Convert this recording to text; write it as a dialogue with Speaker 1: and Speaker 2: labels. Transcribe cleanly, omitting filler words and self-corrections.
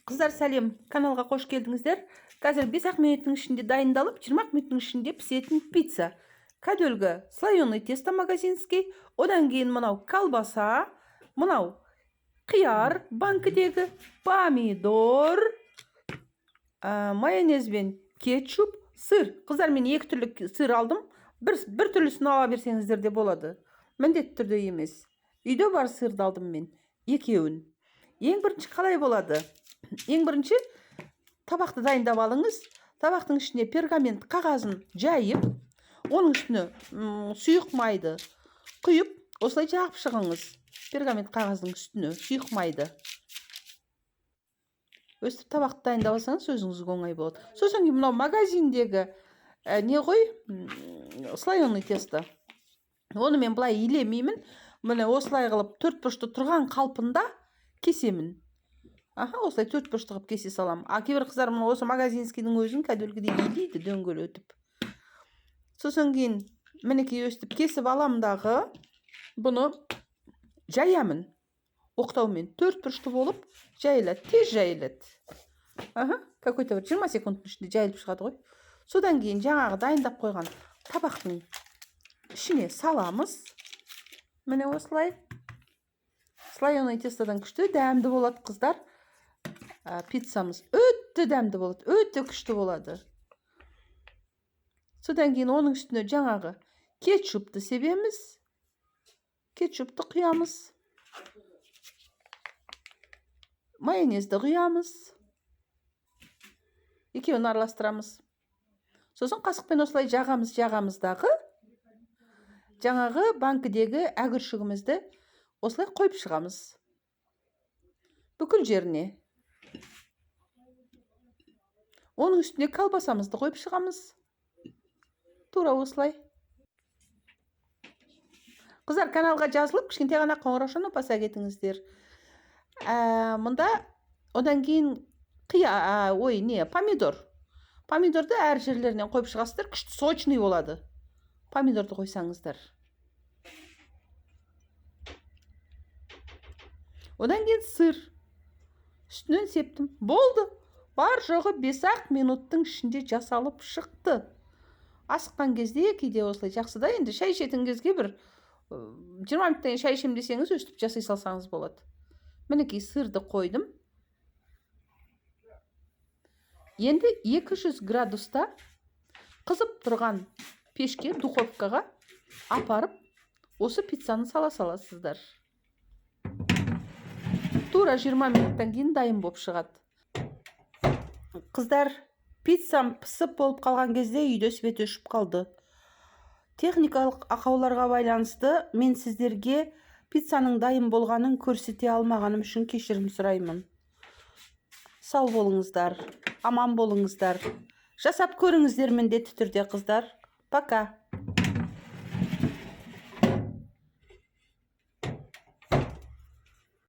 Speaker 1: Қыздар сәлем, каналға қош келдіңіздер. Қазір 5 минуттың ішінде дайындалып, 20 минуттың ішінде пісетін пицца. Кәдөлгі слоеный тесто магазинский, одан кейін мынау колбаса, мынау қияр банкідегі, помидор, майонез бен кетчуп, сыр. Қыздар, мен 2 түрлі сыр алдым. Бір түрлісін ала берсеңіздер де болады. Міндетті түрде емес. Үйде бар сырды алдым мен, екеуін. Ең бірінші қалай болады? Ең бірінші табақты дайындап алыңыз. Табақтың ішіне пергамент қағазын жайып, оның үстіне сұйық майды құйып, осылай жағып шығыңыз. Пергамент қағаздың үстіне сұйық майды. Өстіп табақты дайындап алсаңыз, өзіңізге оңай болады. Сосын кейін мынау магазиндегі не ғой? Слоеный тесто. Оны мен былай илемеймін. Міне осылай қылып 4 бұрышты тұрған қалпында кесемін. Осылай 4 бұрышты қылып кесе салам. Кейбір қыздар мұны осы магазинскийдің өзін кәдөлгідей илейді дөңгелетіп. Сосын кейін мінекей өстіп кесіп аламдағы бұны жаямын. Оқтаумен 4 бұрышты болып жайылады, тез жайылады. Какой-то 20 секундтың ішінде жайылып шығады ғой. Содан кейін жаңағы дайындап қойған табақтың ішіне саламыз. Міне осылай. Слоеный тестодан күшті, дәмді болады қыздар. Пиццамыз өте дәмді болады, өте күшті болады. Содан кейін оның үстіне жаңағы кетчупты себеміз. Кетчупты құямыз. Майонезді құямыз. Екеуін араластырамыз. Сосын қасықпен осылай жағамыздағы жаңағы банкідегі әгіршігімізді осылай қойып шығамыз. Бүкіл жеріне. Оның үстіне колбасамызды қойып шығамыз. Тура осылай. Қыздар, каналға жазылып, кішкентай ғана қоңыраушаны баса кетіңіздер. Мұнда одан кейін помидор. Помидорды әр жерлерінен қойып шығасыздар, күшті сочный болады. Помидорды қойсаңыздар. Одан кейін сыр. Үстінен септім. Болды. Бар жоғы 5 минуттың ішінде жасалып шықты. Асыққан кезде кейде осылай жақсы да, енді шай ішетін кезге бір 20 минуттан шай ішем десеңіз, өстіп жасай салсаңыз болады. Мінекей сырды қойдым. Енді 200 градуста қызып тұрған пешке, духовкаға апарып, осы пиццаны сала саласыздар. Тура 20 минуттан кейін дайын болып шығады. Қыздар, пиццам пісіп болып қалған кезде үйде свет өшіп қалды. Техникалық ақауларға байланысты мен сіздерге пиццаның дайын болғанын көрсете алмағаным үшін кешірім сұраймын. Сау болыңыздар, аман болыңыздар. Жасап көріңіздер міндетті түрде қыздар. Пока.